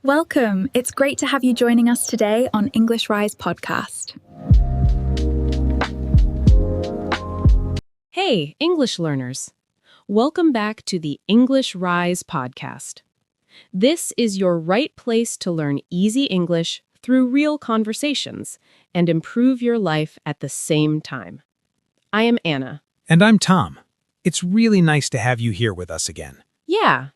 Welcome. It's great to have you joining us today on English Rise podcast. Hey, English learners. Welcome back to the English Rise podcast. This is your right place to learn easy English through real conversations and improve your life at the same time. I am Anna. And I'm Tom. It's really nice to have you here with us again. Yeah.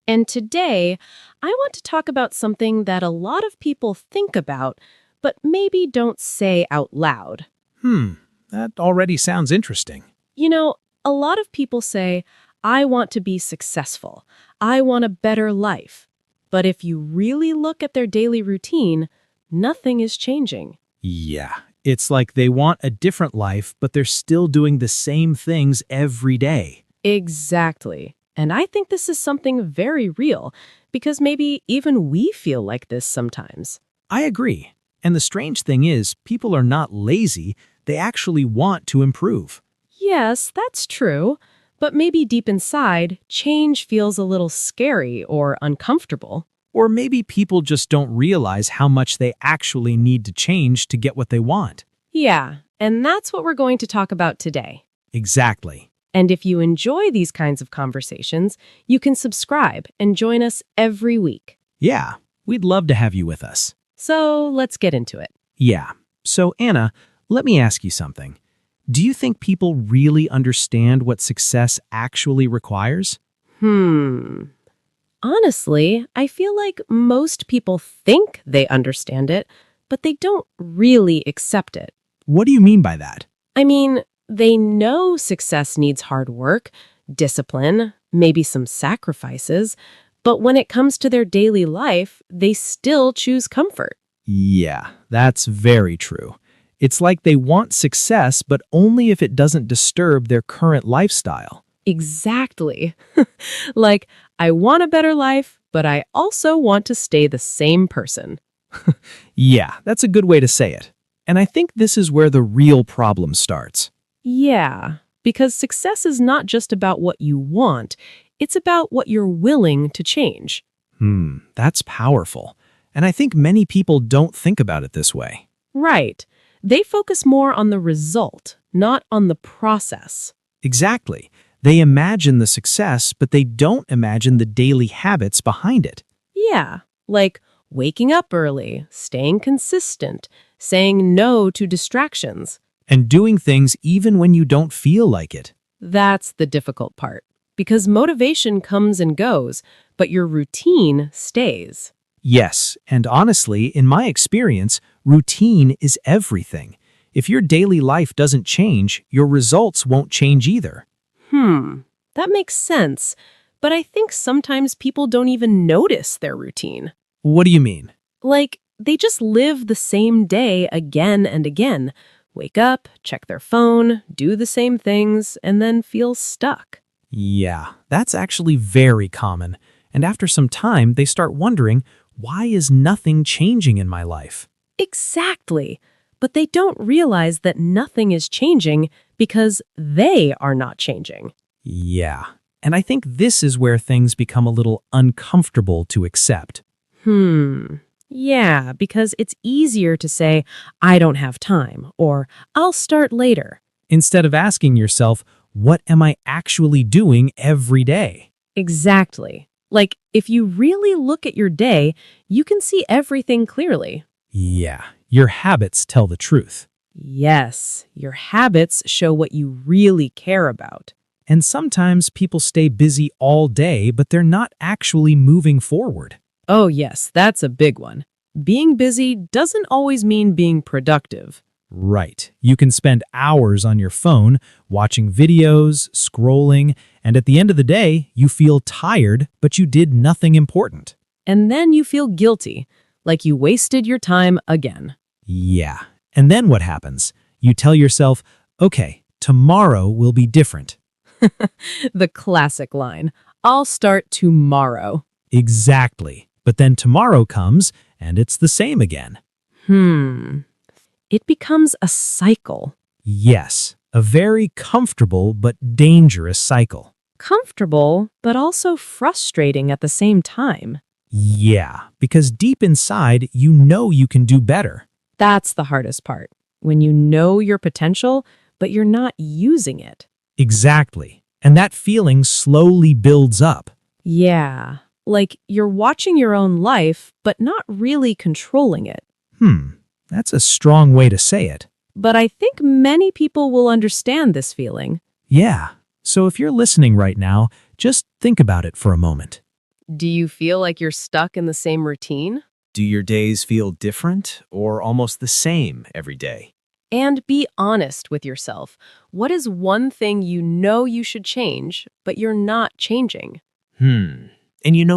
And today, I want to talk about something that a lot of people think about, but maybe don't say out loud. That already sounds interesting. You know, a lot of people say, I want to be successful. I want a better life. But if you really look at their daily routine, nothing is changing. Yeah, it's like they want a different life, but they're still doing the same things every day. Exactly. And I think this is something very real, because maybe even we feel like this sometimes. I agree. And the strange thing is, people are not lazy, they actually want to improve. Yes, that's true. But maybe deep inside, change feels a little scary or uncomfortable. Or maybe people just don't realize how much they actually need to change to get what they want. Yeah, and that's what we're going to talk about today. Exactly. And if you enjoy these kinds of conversations, you can subscribe and join us every week. Yeah, we'd love to have you with us. So let's get into it. Yeah. So, Anna, let me ask you something. Do you think people really understand what success actually requires? Honestly, I feel like most people think they understand it, but they don't really accept it. What do you mean by that? I mean, they know success needs hard work, discipline, maybe some sacrifices, but when it comes to their daily life, they still choose comfort. Yeah, that's very true. It's like they want success, but only if it doesn't disturb their current lifestyle. Exactly. Like, I want a better life, but I also want to stay the same person. Yeah, that's a good way to say it. And I think this is where the real problem starts. Yeah, because success is not just about what you want, it's about what you're willing to change. That's powerful. And I think many people don't think about it this way. Right. They focus more on the result, not on the process. Exactly. They imagine the success, but they don't imagine the daily habits behind it. Yeah, like waking up early, staying consistent, saying no to distractions. And doing things even when you don't feel like it. That's the difficult part, because motivation comes and goes, but your routine stays. Yes, and honestly, in my experience, routine is everything. If your daily life doesn't change, your results won't change either. That makes sense, but I think sometimes people don't even notice their routine. What do you mean? Like, they just live the same day again and again. Wake up, check their phone, do the same things, and then feel stuck. Yeah, that's actually very common. And after some time, they start wondering, why is nothing changing in my life? Exactly. But they don't realize that nothing is changing because they are not changing. Yeah, and I think this is where things become a little uncomfortable to accept. Yeah, because it's easier to say, I don't have time, or I'll start later. Instead of asking yourself, what am I actually doing every day? Exactly. Like, if you really look at your day, you can see everything clearly. Yeah, your habits tell the truth. Yes, your habits show what you really care about. And sometimes people stay busy all day, but they're not actually moving forward. Oh yes, that's a big one. Being busy doesn't always mean being productive. Right. You can spend hours on your phone, watching videos, scrolling, and at the end of the day, you feel tired, but you did nothing important. And then you feel guilty, like you wasted your time again. Yeah. And then what happens? You tell yourself, okay, tomorrow will be different. The classic line, I'll start tomorrow. Exactly. But then tomorrow comes, and it's the same again. It becomes a cycle. Yes, a very comfortable but dangerous cycle. Comfortable, but also frustrating at the same time. Yeah, because deep inside, you know you can do better. That's the hardest part. When you know your potential, but you're not using it. Exactly. And that feeling slowly builds up. Yeah, like you're watching your own life, but not really controlling it. That's a strong way to say it. But I think many people will understand this feeling. Yeah. So if you're listening right now, just think about it for a moment. Do you feel like you're stuck in the same routine? Do your days feel different or almost the same every day? And be honest with yourself. What is one thing you know you should change, but you're not changing? And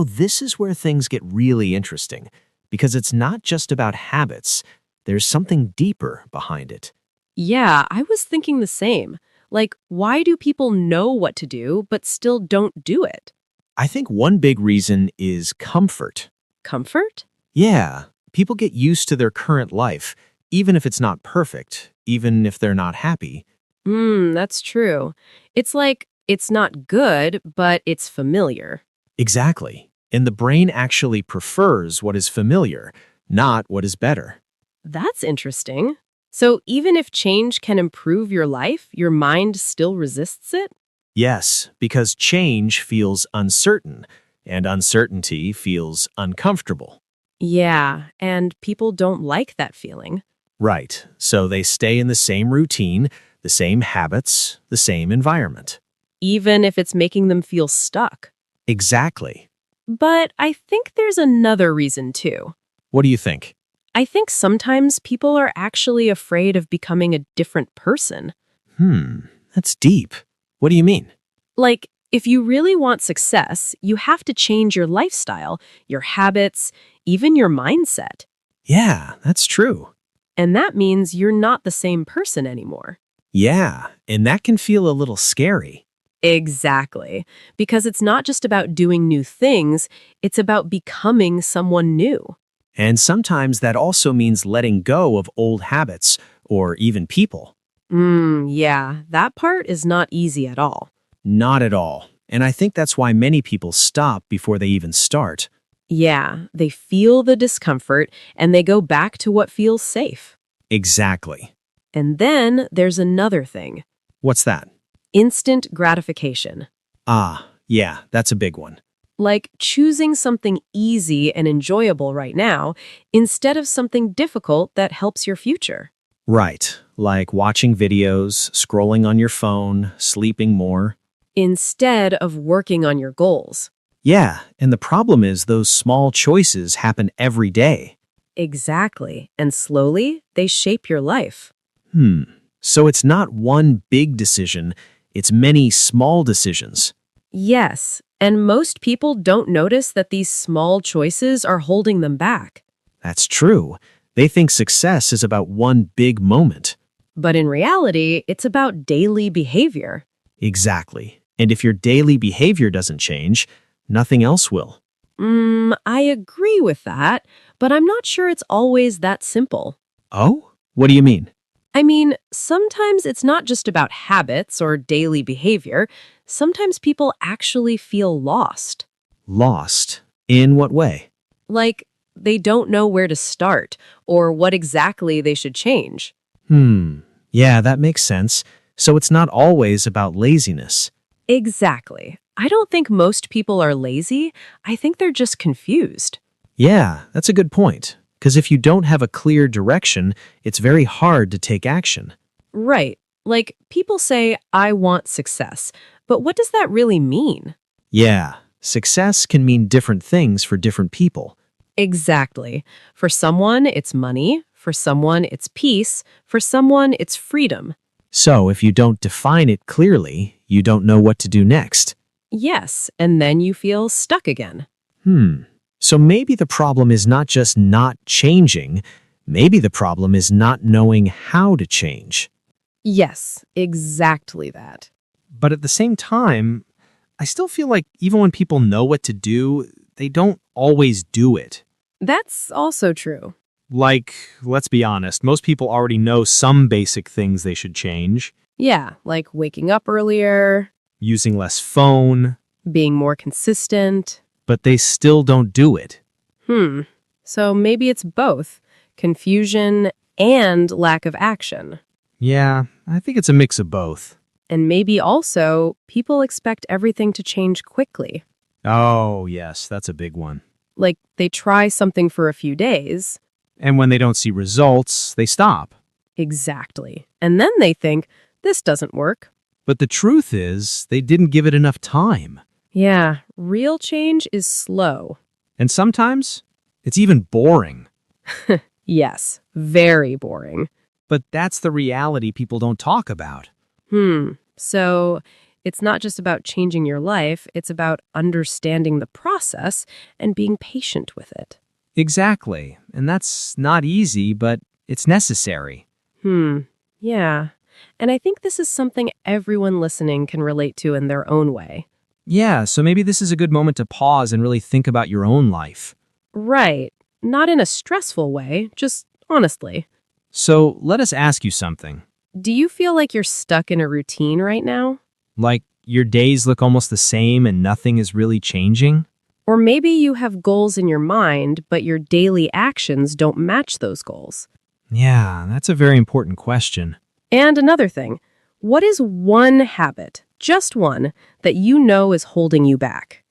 this is where things get really interesting, because it's not just about habits. There's something deeper behind it. Yeah, I was thinking the same. Like, why do people know what to do, but still don't do it? I think one big reason is comfort. Comfort? Yeah, people get used to their current life, even if it's not perfect, even if they're not happy. That's true. It's like, it's not good, but it's familiar. Exactly. And the brain actually prefers what is familiar, not what is better. That's interesting. So even if change can improve your life, your mind still resists it? Yes, because change feels uncertain, and uncertainty feels uncomfortable. Yeah, and people don't like that feeling. Right, so they stay in the same routine, the same habits, the same environment. Even if it's making them feel stuck. Exactly. But I think there's another reason too. What do you think? I think sometimes people are actually afraid of becoming a different person. That's deep. What do you mean? Like, if you really want success, you have to change your lifestyle, your habits, even your mindset. Yeah, that's true. And that means you're not the same person anymore. Yeah, and that can feel a little scary. Exactly. Because it's not just about doing new things, it's about becoming someone new. And sometimes that also means letting go of old habits or even people. Yeah, that part is not easy at all. Not at all. And I think that's why many people stop before they even start. Yeah, they feel the discomfort and they go back to what feels safe. Exactly. And then there's another thing. What's that? Instant gratification. Yeah, that's a big one. Like choosing something easy and enjoyable right now instead of something difficult that helps your future. Right, like watching videos, scrolling on your phone, sleeping more. Instead of working on your goals. Yeah, and the problem is those small choices happen every day. Exactly. And slowly, they shape your life. So it's not one big decision, it's many small decisions. Yes, and most people don't notice that these small choices are holding them back. That's true. They think success is about one big moment. But in reality, it's about daily behavior. Exactly. And if your daily behavior doesn't change, nothing else will. I agree with that, but I'm not sure it's always that simple. Oh? What do you mean? I mean, sometimes it's not just about habits or daily behavior. Sometimes people actually feel lost. Lost? In what way? Like, they don't know where to start or what exactly they should change. Yeah, that makes sense. So it's not always about laziness. Exactly. I don't think most people are lazy. I think they're just confused. Yeah, that's a good point. Because if you don't have a clear direction, it's very hard to take action. Right. Like, people say, I want success. But what does that really mean? Yeah, success can mean different things for different people. Exactly. For someone, it's money. For someone, it's peace. For someone, it's freedom. So if you don't define it clearly, you don't know what to do next. Yes, and then you feel stuck again. So maybe the problem is not just not changing, maybe the problem is not knowing how to change. Yes, exactly that. But at the same time, I still feel like even when people know what to do, they don't always do it. That's also true. Like, let's be honest, most people already know some basic things they should change. Yeah, like waking up earlier, Using less phone, being more consistent. but they still don't do it. So maybe it's both confusion and lack of action. Yeah, I think it's a mix of both. And maybe also people expect everything to change quickly. Oh, yes, that's a big one. Like they try something for a few days. And when they don't see results, they stop. Exactly. And then they think, this doesn't work. But the truth is, they didn't give it enough time. Yeah, real change is slow. And sometimes, it's even boring. Yes, very boring. But that's the reality people don't talk about. So it's not just about changing your life, it's about understanding the process and being patient with it. Exactly. And that's not easy, but it's necessary. Yeah. And I think this is something everyone listening can relate to in their own way. Yeah, so maybe this is a good moment to pause and really think about your own life. Right. Not in a stressful way, just honestly. So let us ask you something. Do you feel like you're stuck in a routine right now? Like, your days look almost the same and nothing is really changing? Or maybe you have goals in your mind, but your daily actions don't match those goals. Yeah, that's a very important question. And another thing, what is one habit, just one, that you know is holding you back?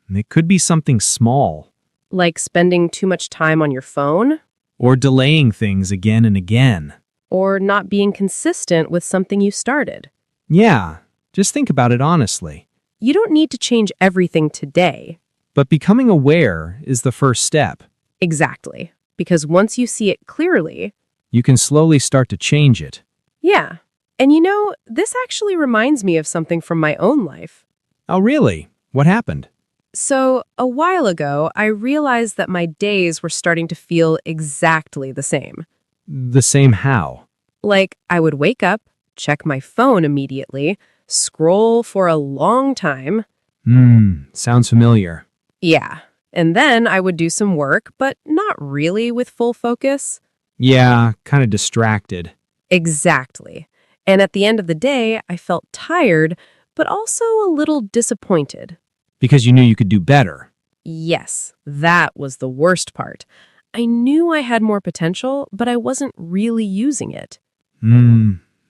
It could be something small. Like spending too much time on your phone? Or delaying things again and again. Or not being consistent with something you started? Yeah, just think about it honestly. You don't need to change everything today. But becoming aware is the first step. Exactly. Because once you see it clearly, You can slowly start to change it. yeah. And you know, this actually reminds me of something from my own life. Oh, really? What happened? So, a while ago, I realized that my days were starting to feel exactly the same. The same how? Like, I would wake up, check my phone immediately, scroll for a long time. Sounds familiar. Yeah. And then I would do some work, but not really with full focus. Yeah, kind of distracted. Exactly. And at the end of the day, I felt tired, but also a little disappointed. Because you knew you could do better. Yes, that was the worst part. I knew I had more potential, but I wasn't really using it.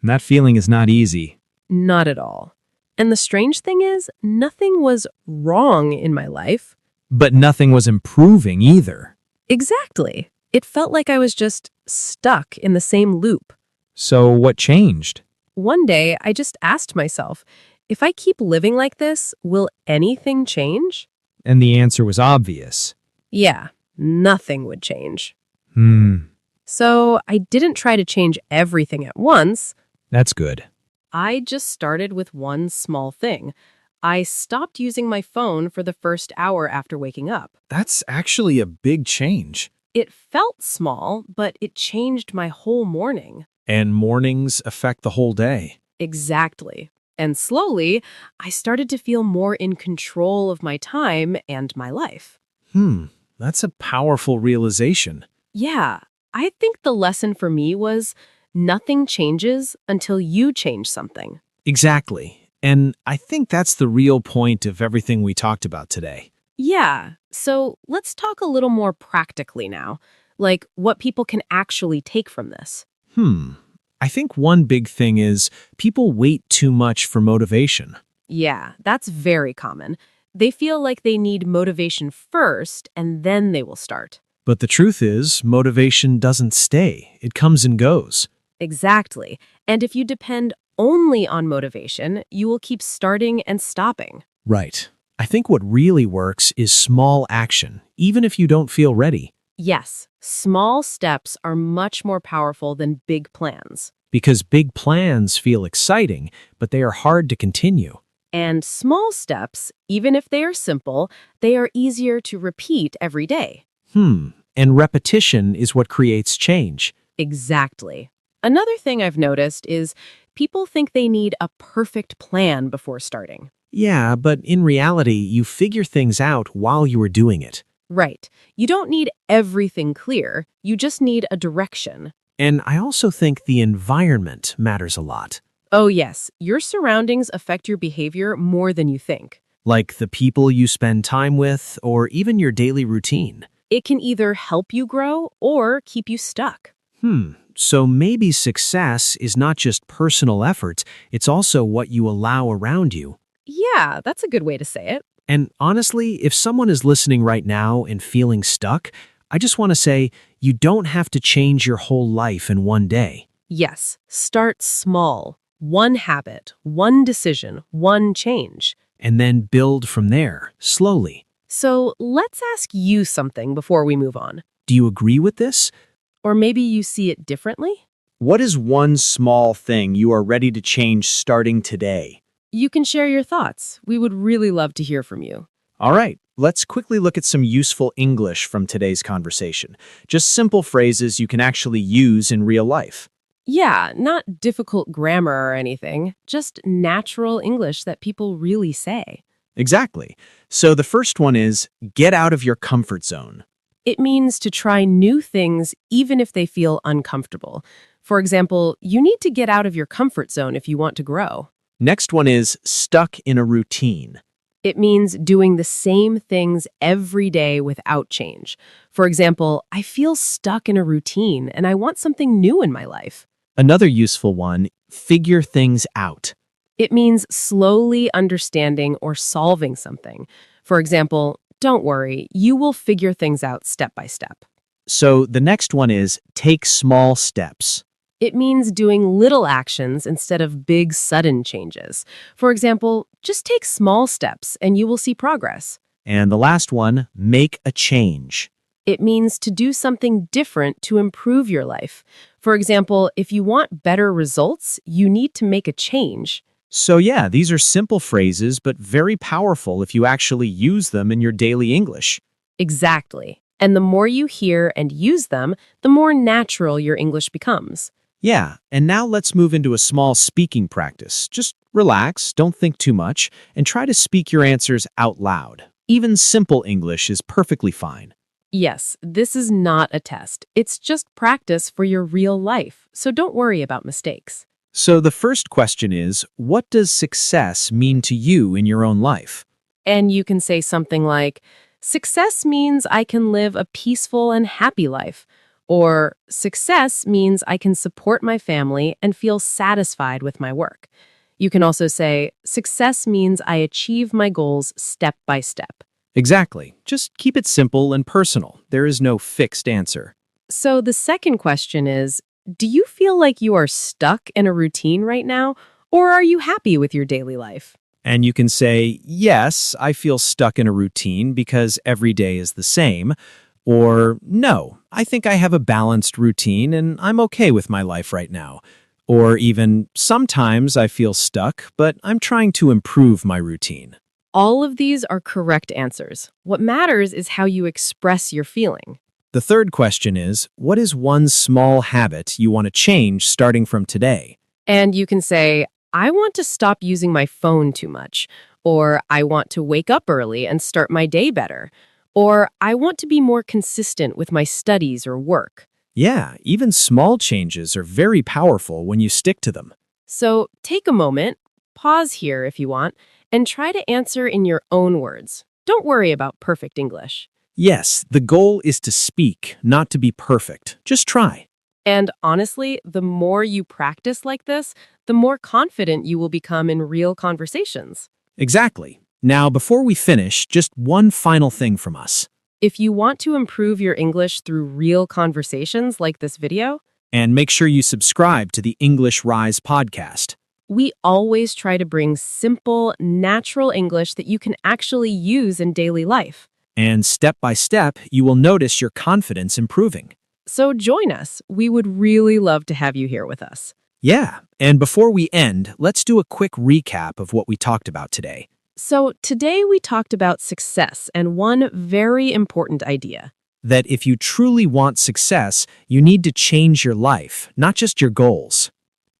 That feeling is not easy. Not at all. And the strange thing is, nothing was wrong in my life. But nothing was improving either. Exactly. It felt like I was just stuck in the same loop. So what changed? One day, I just asked myself, if I keep living like this, will anything change? And the answer was obvious. Yeah, nothing would change. Hmm, So I didn't try to change everything at once. that's good. I just started with one small thing. I stopped using my phone for the first hour after waking up. That's actually a big change. It felt small, but it changed my whole morning. And mornings affect the whole day. Exactly. And slowly, I started to feel more in control of my time and my life. That's a powerful realization. Yeah, I think the lesson for me was nothing changes until you change something. Exactly. And I think that's the real point of everything we talked about today. Yeah, so let's talk a little more practically now, like what people can actually take from this. I think one big thing is people wait too much for motivation. Yeah, that's very common. They feel like they need motivation first, and then they will start. But the truth is, motivation doesn't stay. It comes and goes. Exactly. And if you depend only on motivation, you will keep starting and stopping. Right. I think what really works is small action, even if you don't feel ready. Yes, small steps are much more powerful than big plans. Because big plans feel exciting, but they are hard to continue. And small steps, even if they are simple, they are easier to repeat every day. And repetition is what creates change. Exactly. Another thing I've noticed is people think they need a perfect plan before starting. Yeah, but in reality, you figure things out while you are doing it. Right. You don't need everything clear. You just need a direction. And I also think the environment matters a lot. Oh, yes. Your surroundings affect your behavior more than you think. like the people you spend time with or even your daily routine. It can either help you grow or keep you stuck. So maybe success is not just personal effort, it's also what you allow around you. Yeah, that's a good way to say it. And honestly, if someone is listening right now and feeling stuck, I just want to say you don't have to change your whole life in one day. Yes, start small. One habit, one decision, one change. And then build from there, slowly. So let's ask you something before we move on. Do you agree with this? Or maybe you see it differently? What is one small thing you are ready to change starting today? You can share your thoughts. We would really love to hear from you. All right, let's quickly look at some useful English from today's conversation. Just simple phrases you can actually use in real life. Yeah, not difficult grammar or anything, just natural English that people really say. Exactly. So the first one is get out of your comfort zone. It means to try new things even if they feel uncomfortable. For example, you need to get out of your comfort zone if you want to grow. Next one is stuck in a routine. It means doing the same things every day without change. For example, I feel stuck in a routine and I want something new in my life. Another useful one, figure things out. It means slowly understanding or solving something. For example, don't worry, you will figure things out step by step. So the next one is take small steps. It means doing little actions instead of big, sudden changes. For example, just take small steps and you will see progress. And the last one, make a change. It means to do something different to improve your life. For example, if you want better results, you need to make a change. So yeah, these are simple phrases, but very powerful if you actually use them in your daily English. Exactly. And the more you hear and use them, the more natural your English becomes. Yeah, and now let's move into a small speaking practice. Just relax, don't think too much, and try to speak your answers out loud. Even simple English is perfectly fine. Yes, this is not a test. It's just practice for your real life, so don't worry about mistakes. So the first question is, what does success mean to you in your own life? And you can say something like, success means I can live a peaceful and happy life. Or success means I can support my family and feel satisfied with my work. You can also say, success means I achieve my goals step by step. Exactly. Just keep it simple and personal. There is no fixed answer. So the second question is, do you feel like you are stuck in a routine right now, or are you happy with your daily life? And you can say, yes, I feel stuck in a routine because every day is the same. Or, no, I think I have a balanced routine and I'm okay with my life right now. Or even, sometimes I feel stuck, but I'm trying to improve my routine. All of these are correct answers. What matters is how you express your feeling. The third question is, what is one small habit you want to change starting from today? And you can say, I want to stop using my phone too much, or I want to wake up early and start my day better, or I want to be more consistent with my studies or work. Yeah, even small changes are very powerful when you stick to them. So take a moment, pause here if you want, and try to answer in your own words. Don't worry about perfect English. Yes, the goal is to speak, not to be perfect. Just try. And honestly, the more you practice like this, the more confident you will become in real conversations. Exactly. Now, before we finish, just one final thing from us. If you want to improve your English through real conversations like this video, And make sure you subscribe to the English Rise podcast. we always try to bring simple, natural English that you can actually use in daily life. And step by step, you will notice your confidence improving. So join us. We would really love to have you here with us. Yeah, and before we end, let's do a quick recap of what we talked about today. So today we talked about success and one very important idea. That if you truly want success, you need to change your life, not just your goals.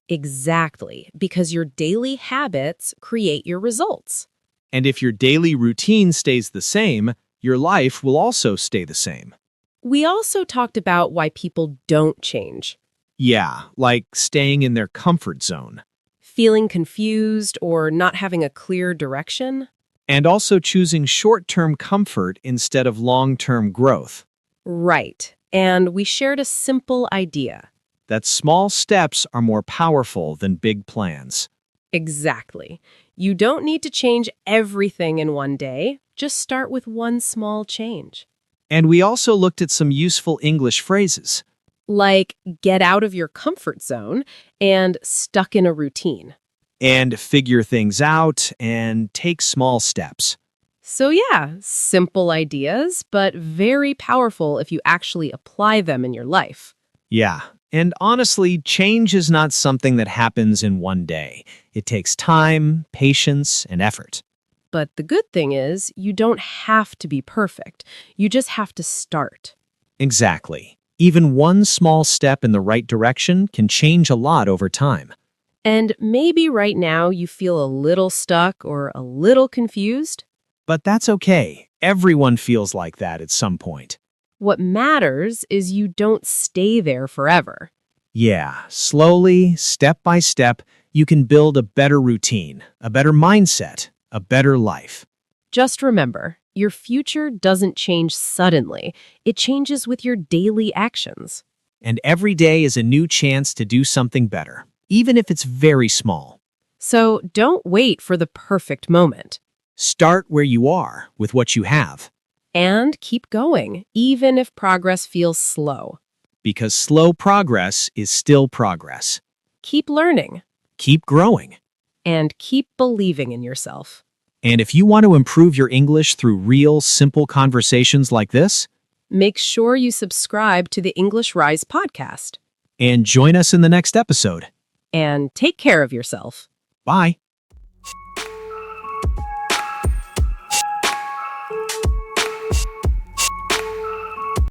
Exactly, because your daily habits create your results. And if your daily routine stays the same, your life will also stay the same. We also talked about why people don't change. Yeah, like staying in their comfort zone. Feeling confused or not having a clear direction. And also choosing short-term comfort instead of long-term growth. Right. And we shared a simple idea. That small steps are more powerful than big plans. Exactly. You don't need to change everything in one day. Just start with one small change. And we also looked at some useful English phrases. Like get out of your comfort zone and stuck in a routine. And figure things out and take small steps. So yeah, simple ideas, but very powerful if you actually apply them in your life. Yeah, and honestly, change is not something that happens in one day. It takes time, patience, and effort. But the good thing is, you don't have to be perfect. You just have to start. Exactly. Even one small step in the right direction can change a lot over time. And maybe right now you feel a little stuck or a little confused. But that's okay. Everyone feels like that at some point. What matters is you don't stay there forever. Yeah, slowly, step by step, you can build a better routine, a better mindset, a better life. Just remember, your future doesn't change suddenly. It changes with your daily actions. And every day is a new chance to do something better, even if it's very small. So don't wait for the perfect moment. Start where you are with what you have. And keep going, even if progress feels slow. Because slow progress is still progress. Keep learning Keep growing. and keep believing in yourself. And if you want to improve your English through real, simple conversations like this, Make sure you subscribe to the English Rise podcast and join us in the next episode. and take care of yourself. Bye.